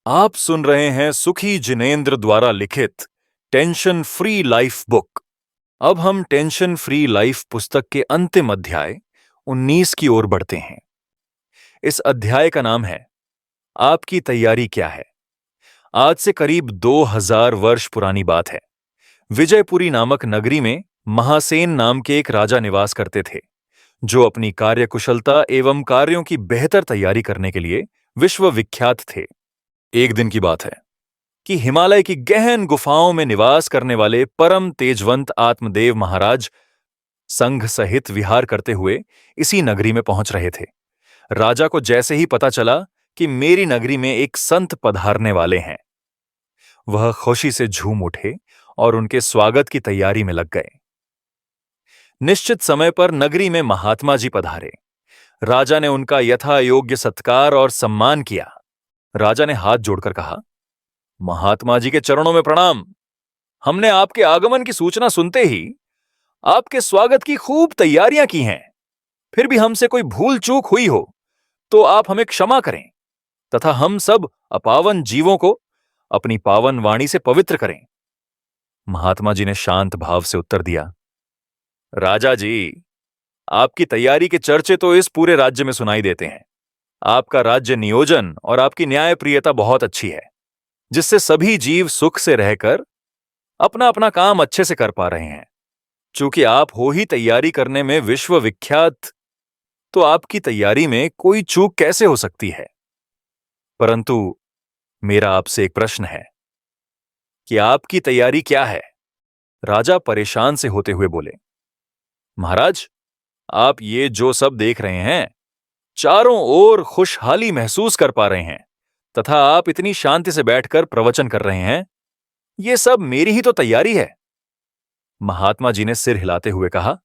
आप सुन रहे हैं सुखी जिनेन्द्र द्वारा लिखित टेंशन फ्री लाइफ बुक। अब हम टेंशन फ्री लाइफ पुस्तक के अंतिम अध्याय 19 की ओर बढ़ते हैं। इस अध्याय का नाम है आपकी तैयारी क्या है। आज से करीब 2000 वर्ष पुरानी बात है। विजयपुरी नामक नगरी में महासेन नाम के एक राजा निवास करते थे, जो अपनी कार्यकुशलता एवं कार्यों की बेहतर तैयारी करने के लिए विश्वविख्यात थे। एक दिन की बात है कि हिमालय की गहन गुफाओं में निवास करने वाले परम तेजवंत आत्मदेव महाराज संघ सहित विहार करते हुए इसी नगरी में पहुंच रहे थे। राजा को जैसे ही पता चला कि मेरी नगरी में एक संत पधारने वाले हैं, वह खुशी से झूम उठे और उनके स्वागत की तैयारी में लग गए। निश्चित समय पर नगरी में महात्मा जी पधारे। राजा ने उनका यथा योग्य सत्कार और सम्मान किया। राजा ने हाथ जोड़कर कहा, महात्मा जी के चरणों में प्रणाम। हमने आपके आगमन की सूचना सुनते ही आपके स्वागत की खूब तैयारियां की हैं। फिर भी हमसे कोई भूल चूक हुई हो तो आप हमें क्षमा करें तथा हम सब अपावन जीवों को अपनी पावन वाणी से पवित्र करें। महात्मा जी ने शांत भाव से उत्तर दिया, राजा जी, आपकी तैयारी के चर्चे तो इस पूरे राज्य में सुनाई देते हैं। आपका राज्य नियोजन और आपकी न्यायप्रियता बहुत अच्छी है, जिससे सभी जीव सुख से रहकर अपना अपना काम अच्छे से कर पा रहे हैं। चूंकि आप हो ही तैयारी करने में विश्वविख्यात, तो आपकी तैयारी में कोई चूक कैसे हो सकती है। परंतु मेरा आपसे एक प्रश्न है कि आपकी तैयारी क्या है। राजा परेशान से होते हुए बोले, महाराज, आप ये जो सब देख रहे हैं, चारों ओर खुशहाली महसूस कर पा रहे हैं तथा आप इतनी शांति से बैठकर प्रवचन कर रहे हैं, ये सब मेरी ही तो तैयारी है। महात्मा जी ने सिर हिलाते हुए कहा,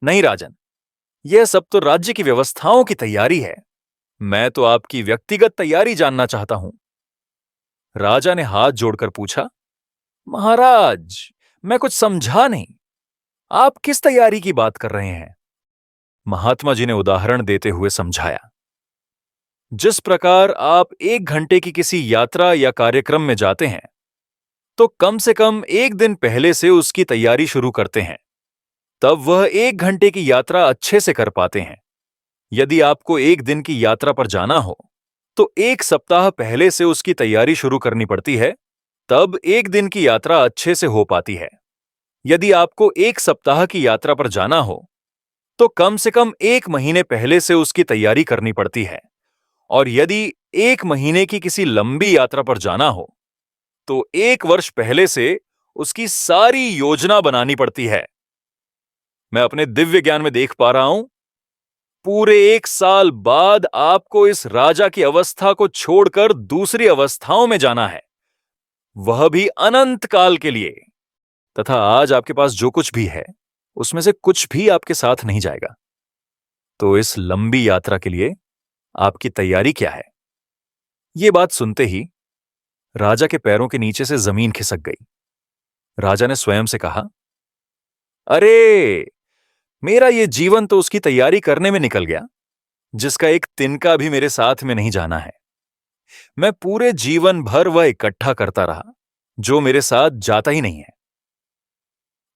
नहीं राजन, यह सब तो राज्य की व्यवस्थाओं की तैयारी है। मैं तो आपकी व्यक्तिगत तैयारी जानना चाहता हूं। राजा ने हाथ जोड़कर पूछा, महाराज, मैं कुछ समझा नहीं। आप किस तैयारी की बात कर रहे हैं। महात्मा जी ने उदाहरण देते हुए समझाया, जिस प्रकार आप 1 घंटे की किसी यात्रा या कार्यक्रम में जाते हैं, तो कम से कम 1 दिन पहले से उसकी तैयारी शुरू करते हैं, तब वह 1 घंटे की यात्रा अच्छे से कर पाते हैं। यदि आपको 1 दिन की यात्रा पर जाना हो, तो 1 सप्ताह पहले से उसकी तैयारी शुरू करनी पड़ती है, तब 1 दिन की यात्रा अच्छे से हो पाती है। यदि आपको 1 सप्ताह की यात्रा पर जाना हो, तो कम से कम 1 महीने पहले से उसकी तैयारी करनी पड़ती है। और यदि 1 महीने की किसी लंबी यात्रा पर जाना हो, तो 1 वर्ष पहले से उसकी सारी योजना बनानी पड़ती है। मैं अपने दिव्य ज्ञान में देख पा रहा हूं, पूरे 1 साल बाद आपको इस राजा की अवस्था को छोड़कर दूसरी अवस्थाओं में जाना है, वह भी अनंत काल के लिए। तथा आज आपके पास जो कुछ भी है, उसमें से कुछ भी आपके साथ नहीं जाएगा। तो इस लंबी यात्रा के लिए आपकी तैयारी क्या है। यह बात सुनते ही राजा के पैरों के नीचे से जमीन खिसक गई। राजा ने स्वयं से कहा, अरे, मेरा यह जीवन तो उसकी तैयारी करने में निकल गया, जिसका एक तिनका भी मेरे साथ में नहीं जाना है। मैं पूरे जीवन भर वह इकट्ठा करता रहा, जो मेरे साथ जाता ही नहीं है।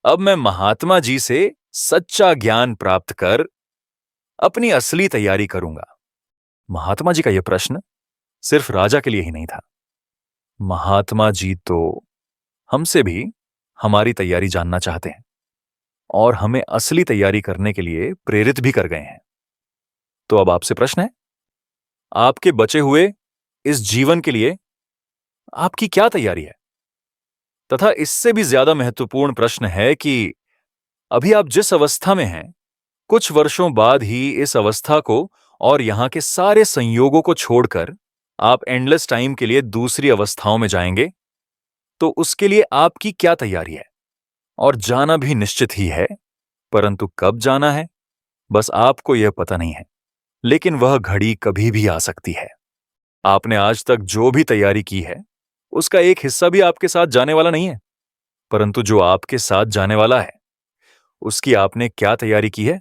अब मैं महात्मा जी से सच्चा ज्ञान प्राप्त कर अपनी असली तैयारी करूंगा। महात्मा जी का यह प्रश्न सिर्फ राजा के लिए ही नहीं था। महात्मा जी तो हमसे भी हमारी तैयारी जानना चाहते हैं और हमें असली तैयारी करने के लिए प्रेरित भी कर गए हैं। तो अब आपसे प्रश्न है, आपके बचे हुए इस जीवन के लिए आपकी क्या तैयारी है। तथा इससे भी ज्यादा महत्वपूर्ण प्रश्न है कि अभी आप जिस अवस्था में हैं, कुछ वर्षों बाद ही इस अवस्था को और यहां के सारे संयोगों को छोड़कर आप एंडलेस टाइम के लिए दूसरी अवस्थाओं में जाएंगे। तो उसके लिए आपकी क्या तैयारी है। और जाना भी निश्चित ही है, परंतु कब जाना है, बस आपको यह पता नहीं है। लेकिन वह घड़ी कभी भी आ सकती है। आपने आज तक जो भी तैयारी की है, उसका एक हिस्सा भी आपके साथ जाने वाला नहीं है, परंतु जो आपके साथ जाने वाला है, उसकी आपने क्या तैयारी की है।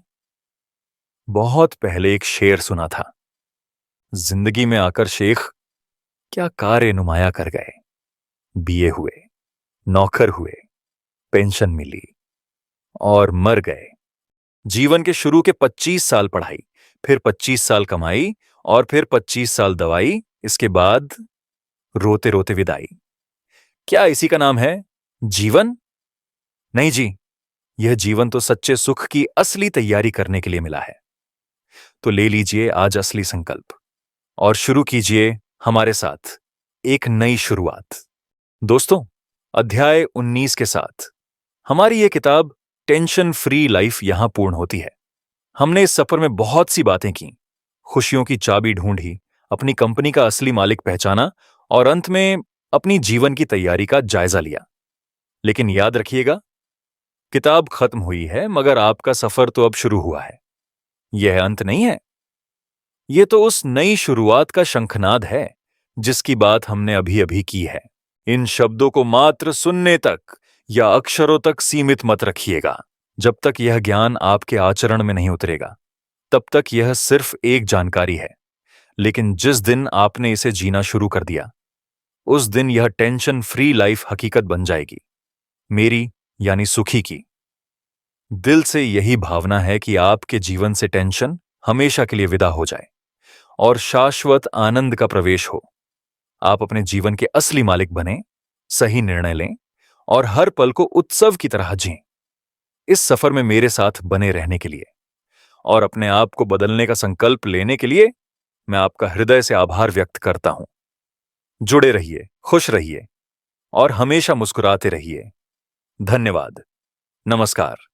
बहुत पहले एक शेर सुना था, जिंदगी में आकर शेख क्या कार्य नुमाया कर गए। बीए हुए, नौकर हुए, पेंशन मिली और मर गए। जीवन के शुरू के 25 साल पढ़ाई, फिर 25 साल कमाई और फिर 25 साल दवाई, इसके बाद रोते रोते विदाई। क्या इसी का नाम है जीवन? नहीं जी, यह जीवन तो सच्चे सुख की असली तैयारी करने के लिए मिला है। तो ले लीजिए आज असली संकल्प और शुरू कीजिए हमारे साथ एक नई शुरुआत। दोस्तों, अध्याय 19 के साथ हमारी ये किताब टेंशन फ्री लाइफ यहां पूर्ण होती है। हमने इस सफर में बहुत सी बातें की, खुशियों की चाबी ढूंढी, अपनी कंपनी का असली मालिक पहचाना और अंत में अपनी जीवन की तैयारी का जायजा लिया। लेकिन याद रखिएगा, किताब खत्म हुई है मगर आपका सफर तो अब शुरू हुआ है। यह अंत नहीं है, यह तो उस नई शुरुआत का शंखनाद है जिसकी बात हमने अभी अभी की है। इन शब्दों को मात्र सुनने तक या अक्षरों तक सीमित मत रखिएगा। जब तक यह ज्ञान आपके आचरण में नहीं उतरेगा तब तक यह सिर्फ एक जानकारी है। लेकिन जिस दिन आपने इसे जीना शुरू कर दिया, उस दिन यह टेंशन फ्री लाइफ हकीकत बन जाएगी, मेरी यानी सुखी की। दिल से यही भावना है कि आपके जीवन से टेंशन हमेशा के लिए विदा हो जाए और शाश्वत आनंद का प्रवेश हो। आप अपने जीवन के असली मालिक बने, सही निर्णय लें और हर पल को उत्सव की तरह जिएं। इस सफर में मेरे साथ बने रहने के लिए और अपने आप को बदलने का संकल्प लेने के लिए मैं आपका हृदय से आभार व्यक्त करता हूं। जुड़े रहिए, खुश रहिए और हमेशा मुस्कुराते रहिए। धन्यवाद। नमस्कार।